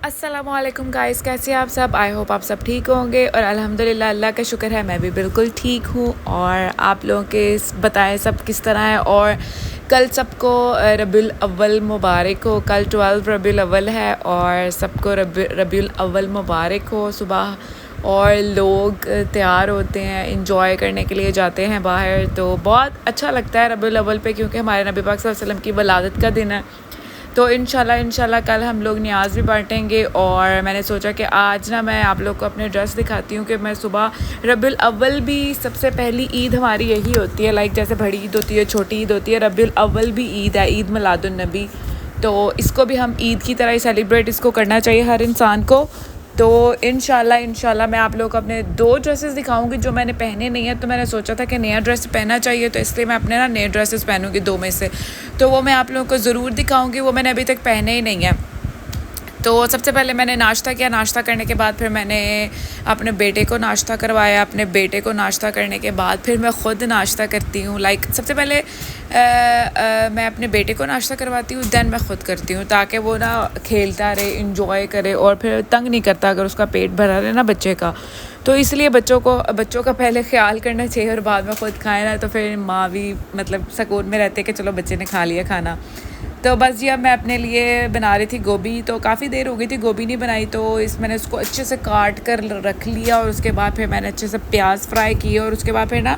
अस्सलामुअलैकुम गाइस, कैसे हैं आप सब। आई होप आप सब ठीक होंगे और अल्हम्दुलिल्लाह अल्लाह का शुक्र है मैं भी बिल्कुल ठीक हूँ। और आप लोगों के बताएं सब किस तरह है। और कल सबको रबीउल अव्वल मुबारक हो। कल 12 रबीउल अव्वल है और सबको रबीउल अव्वल मुबारक हो। सुबह और लोग तैयार होते हैं, इंजॉय करने के लिए जाते हैं बाहर, तो बहुत अच्छा लगता है रबीउल अव्वल पे, क्योंकि हमारे नबी पाक सल्लल्लाहु अलैहि वसल्लम की वलादत का दिन है। तो इंशाल्लाह कल हम लोग न्याज़ भी बांटेंगे। और मैंने सोचा कि आज ना मैं आप लोग को अपने ड्रेस दिखाती हूँ कि मैं सुबह रबीउल अव्वल भी सबसे पहली ईद हमारी यही होती है, लाइक जैसे बड़ी ईद होती है, छोटी ईद होती है, रबीउल अव्वल भी ईद है, ईद मिलादुन नबी। तो इसको भी हम ईद की तरह ही सेलिब्रेट इसको करना चाहिए हर इंसान को। तो इंशाल्लाह मैं आप लोग को अपने 2 ड्रेसेस दिखाऊंगी जो मैंने पहने नहीं है। तो मैंने सोचा था कि नया ड्रेस पहनना चाहिए, तो इसलिए मैं अपने ना नए ड्रेसेस पहनूंगी 2 में से। तो वो मैं आप लोगों को ज़रूर दिखाऊंगी, वो मैंने अभी तक पहने ही नहीं है। तो सबसे पहले मैंने नाश्ता किया। नाश्ता करने के बाद फिर मैंने अपने बेटे को नाश्ता करवाया। अपने बेटे को नाश्ता करने के बाद फिर मैं ख़ुद नाश्ता करती हूँ। लाइक सबसे पहले मैं अपने बेटे को नाश्ता करवाती हूँ, दैन मैं ख़ुद करती हूँ, ताकि वो ना खेलता रहे, इंजॉय करे और फिर तंग नहीं करता अगर उसका पेट भरा रहे ना बच्चे का। तो इसलिए बच्चों का पहले ख्याल करना चाहिए और बाद में ख़ुद खाए ना, तो फिर माँ भी मतलब सुकून में रहते कि चलो बच्चे ने खा लिया खाना। तो बस जी, अब मैं अपने लिए बना रही थी गोभी। तो काफ़ी देर हो गई थी गोभी नहीं बनाई, तो मैंने उसको अच्छे से काट कर रख लिया। और उसके बाद फिर मैंने अच्छे से प्याज फ्राई किए। और उसके बाद फिर ना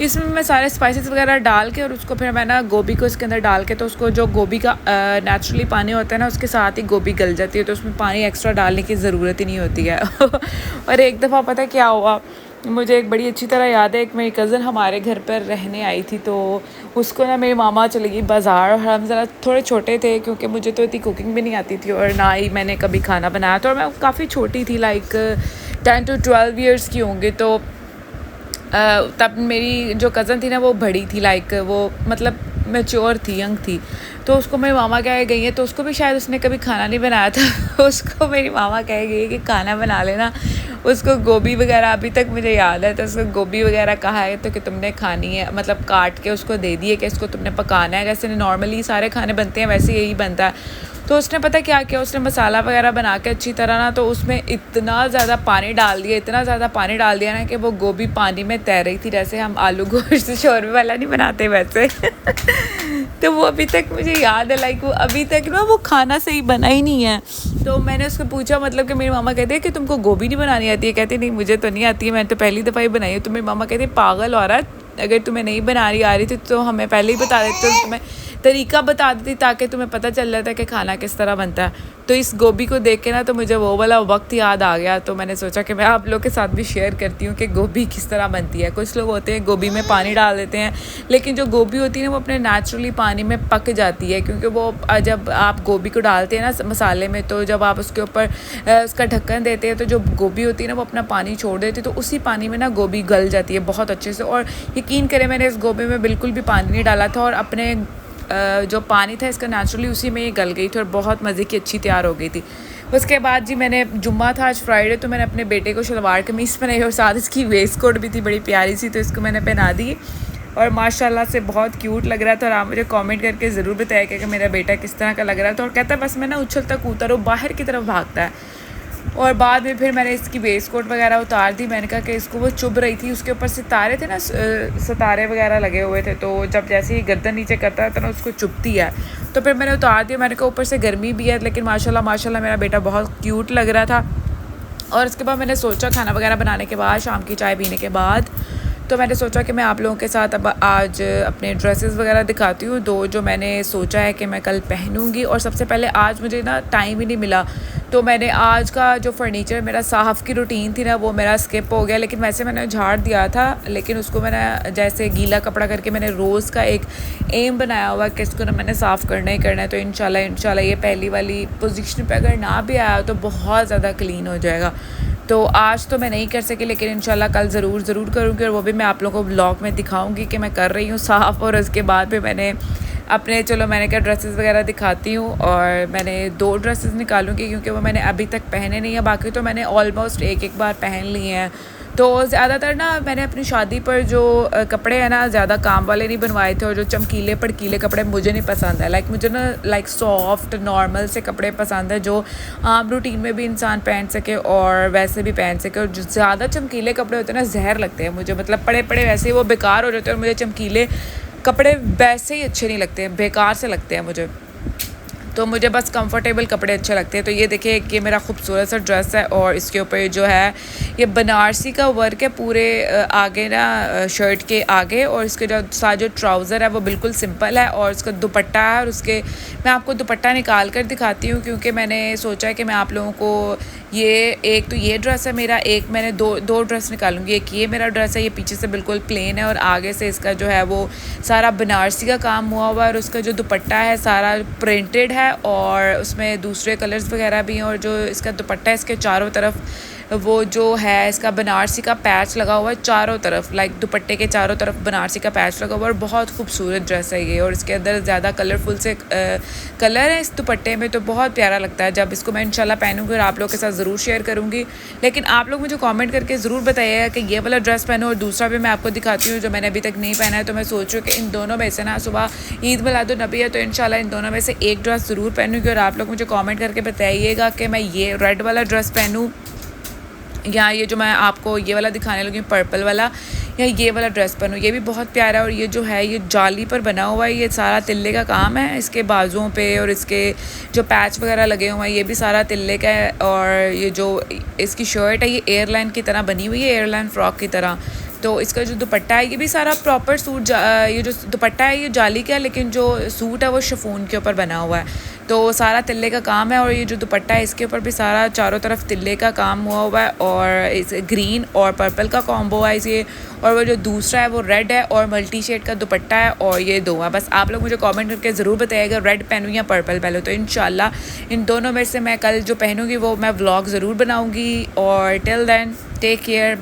इसमें मैं सारे स्पाइसेस वगैरह डाल के और उसको फिर मैं ना गोभी को इसके अंदर डाल के, तो उसको जो गोभी का नेचुरली पानी होता है ना, उसके साथ ही गोभी गल जाती है, तो उसमें पानी एक्स्ट्रा डालने की ज़रूरत ही नहीं होती है। और एक दफ़ा पता है क्या हुआ, मुझे एक बड़ी अच्छी तरह याद है, एक मेरी कज़न हमारे घर पर रहने आई थी, तो उसको ना मेरी मामा चली गई बाज़ार। और हम ज़रा थोड़े छोटे थे, क्योंकि मुझे तो इतनी कुकिंग भी नहीं आती थी और ना ही मैंने कभी खाना बनाया था। और मैं काफ़ी छोटी थी, लाइक 10 to 12 ईयर्स की होंगी। तो तब मेरी जो कज़न थी ना वो बड़ी थी, लाइक वो मतलब मैच्योर थी, यंग थी। तो उसको मेरी मामा कह गई है, तो उसको भी शायद उसने कभी खाना नहीं बनाया था। उसको मेरी मामा कह गई है कि खाना बना लेना। उसको गोभी वगैरह अभी तक मुझे याद है, तो उसको गोभी वगैरह कहा है तो कि तुमने खानी है, मतलब काट के उसको दे दिए कि इसको तुमने पकाना है। जैसे नॉर्मली सारे खाने बनते हैं वैसे यही बनता है। तो उसने पता क्या किया, उसने मसाला वगैरह बना के अच्छी तरह ना, तो उसमें इतना ज़्यादा पानी डाल दिया ना कि वो गोभी पानी में तैर रही थी, जैसे हम आलू गोश्त शोरमे वाला नहीं बनाते वैसे। तो वो अभी तक मुझे याद है, लाइक वो अभी तक ना वो खाना सही बना ही नहीं है। तो मैंने उसको पूछा, मतलब कि मेरी मामा कहती है कि तुमको गोभी नहीं बनानी आती है। कहती नहीं, मुझे तो नहीं आती है, मैंने तो पहली दफ़ा ही बनाई है। तो मेरी मामा कहती है पागल हो रहा है, अगर तुम्हें नहीं बनानी आ रही थी तो हमें पहले ही बता देते, तो तुम्हें तरीका बता देती ताकि तुम्हें पता चल जाता है कि खाना किस तरह बनता है। तो इस गोभी को देख के ना तो मुझे वो वाला वक्त याद आ गया। तो मैंने सोचा कि मैं आप लोग के साथ भी शेयर करती हूँ कि गोभी किस तरह बनती है। कुछ लोग होते हैं गोभी में पानी डाल देते हैं, लेकिन जो गोभी होती है ना वो अपने नेचुरली पानी में पक जाती है, क्योंकि वो जब आप गोभी को डालते हैं ना मसाले में, तो जब आप उसके ऊपर उसका ढक्कन देते हैं तो जो गोभी होती है ना वो अपना पानी छोड़ देती है, तो उसी पानी में ना गोभी गल जाती है बहुत अच्छे से। और यकीन करें, मैंने इस गोभी में बिल्कुल भी पानी नहीं डाला था और अपने जो पानी था इसका नेचुरली उसी में ही गल गई थी और बहुत मज़े की अच्छी तैयार हो गई थी। उसके बाद जी, मैंने जुम्मा था आज फ्राइडे, तो मैंने अपने बेटे को शलवार कमीज़ पहनाई और साथ इसकी वेस्ट कोट भी थी बड़ी प्यारी सी, तो इसको मैंने पहना दी और माशाल्लाह से बहुत क्यूट लग रहा था। और आप मुझे कमेंट करके ज़रूर बताया कि मेरा बेटा किस तरह का लग रहा था। और कहता है बस मैं ना उछलता कूदता रहूँ, बाहर की तरफ भागता है। और बाद में फिर मैंने इसकी वेस्ट कोट वगैरह उतार दी। मैंने कहा कि इसको वो चुभ रही थी, उसके ऊपर सितारे थे ना, सितारे वगैरह लगे हुए थे, तो जब जैसे ही गर्दन नीचे करता है तो ना उसको चुभती है। तो फिर मैंने उतार दिया। मैंने कहा ऊपर से गर्मी भी है, लेकिन माशाल्लाह मेरा बेटा बहुत क्यूट लग रहा था। और उसके बाद मैंने सोचा, खाना वगैरह बनाने के बाद, शाम की चाय पीने के बाद, तो मैंने सोचा कि मैं आप लोगों के साथ अब आज अपने ड्रेसेस वगैरह दिखाती हूँ 2 जो मैंने सोचा है कि मैं कल पहनूँगी। और सबसे पहले आज मुझे ना टाइम ही नहीं मिला, तो मैंने आज का जो फर्नीचर मेरा साफ़ की रूटीन थी ना वो मेरा स्किप हो गया। लेकिन वैसे मैंने झाड़ दिया था, लेकिन उसको मैंने जैसे गीला कपड़ा करके मैंने रोज़ का एक एम बनाया हुआ कि इसको ना मैंने साफ़ करना ही करना है। तो इंशाल्लाह ये पहली वाली पोजीशन पे अगर ना भी आया तो बहुत ज़्यादा क्लीन हो जाएगा। तो आज तो मैं नहीं कर सकी, लेकिन इंशाल्लाह कल ज़रूर करूँगी और वो भी मैं आप लोगों को ब्लॉग में दिखाऊंगी कि मैं कर रही हूँ साफ़। और उसके बाद फिर मैंने मैंने क्या ड्रेसेस वगैरह दिखाती हूँ। और मैंने 2 ड्रेसेस निकालूंगी क्योंकि वो मैंने अभी तक पहने नहीं है, बाकी तो मैंने ऑलमोस्ट एक बार पहन ली हैं। तो ज़्यादातर ना मैंने अपनी शादी पर जो कपड़े हैं ना ज़्यादा काम वाले नहीं बनवाए थे और जो चमकीले भड़कीले कपड़े मुझे नहीं पसंद है। मुझे ना सॉफ्ट नॉर्मल से कपड़े पसंद है जो आम रूटीन में भी इंसान पहन सके और वैसे भी पहन सके। और जो ज़्यादा चमकीले कपड़े होते हैं ना जहर लगते हैं मुझे, मतलब पड़े पड़े वैसे ही वो बेकार हो जाते हैं और मुझे चमकीले कपड़े वैसे ही अच्छे नहीं लगते हैं, बेकार से लगते हैं मुझे। तो मुझे बस कंफर्टेबल कपड़े अच्छे लगते हैं। तो ये देखिए कि मेरा खूबसूरत सा ड्रेस है और इसके ऊपर जो है ये बनारसी का वर्क है पूरे आगे ना शर्ट के आगे, और इसके जो ट्राउज़र है वो बिल्कुल सिंपल है और इसका दुपट्टा है। और उसके मैं आपको दुपट्टा निकाल कर दिखाती हूँ क्योंकि मैंने सोचा है कि मैं आप लोगों को ये एक तो ये ड्रेस है मेरा, एक मैंने दो ड्रेस निकालूंगी। एक ये मेरा ड्रेस है, ये पीछे से बिल्कुल प्लेन है और आगे से इसका जो है वो सारा बनारसी का काम हुआ हुआ है और उसका जो दुपट्टा है सारा प्रिंटेड है और उसमें दूसरे कलर्स वगैरह भी हैं। और जो इसका दुपट्टा है इसके चारों तरफ वो जो है इसका बनारसी का पैच लगा हुआ है चारों तरफ, दुपट्टे के चारों तरफ बनारसी का पैच लगा हुआ है और बहुत खूबसूरत ड्रेस है ये। और इसके अंदर ज़्यादा कलरफुल से कलर है इस दुपट्टे में, तो बहुत प्यारा लगता है। जब इसको मैं इंशाल्लाह पहनूंगी और आप लोगों के साथ ज़रूर शेयर करूँगी। लेकिन आप लोग मुझे कॉमेंट करके ज़रूर बताइएगा कि ये वाला ड्रेस पहनो और दूसरा भी मैं आपको दिखाती हूँ जो मैंने अभी तक नहीं पहना है। तो मैं सोच रही हूँ कि इन दोनों में से ना सुबह ईद मिलादुन्नबी है तो इंशाल्लाह इन दोनों में से एक ड्रेस ज़रूर पहनूँगी। और आप लोग मुझे कॉमेंट करके बताइएगा कि मैं ये रेड वाला ड्रेस पहनूँ या ये जो मैं आपको ये वाला दिखाने लगी हूँ पर्पल वाला, या ये वाला ड्रेस पहनूँ। ये भी बहुत प्यारा है और ये जो है ये जाली पर बना हुआ है, ये सारा तिल्ले का काम है इसके बाजुओं पे और इसके जो पैच वगैरह लगे हुए हैं ये भी सारा तिल्ले का है। और ये जो इसकी शर्ट है ये एयरलाइन की तरह बनी हुई है, एयरलाइन फ्रॉक की तरह। तो इसका जो दुपट्टा है ये भी सारा प्रॉपर सूट ये जो दुपट्टा है ये जाली का है लेकिन जो सूट है वो शिफॉन के ऊपर बना हुआ है, तो सारा तिल्ले का काम है। और ये जो दुपट्टा है इसके ऊपर भी सारा चारों तरफ तिल्ले का काम हुआ है और इस ग्रीन और पर्पल का कॉम्बो है ये। और वो जो दूसरा है वो रेड है और मल्टी शेड का दुपट्टा है और ये दो है। बस आप लोग मुझे कमेंट करके ज़रूर बताइएगा रेड पहनूँ या पर्पल पहनूँ। तो इंशाल्लाह इन दोनों में से मैं कल जो पहनूँगी वो मैं व्लॉग ज़रूर बनाऊँगी। और टिल देन टेक केयर।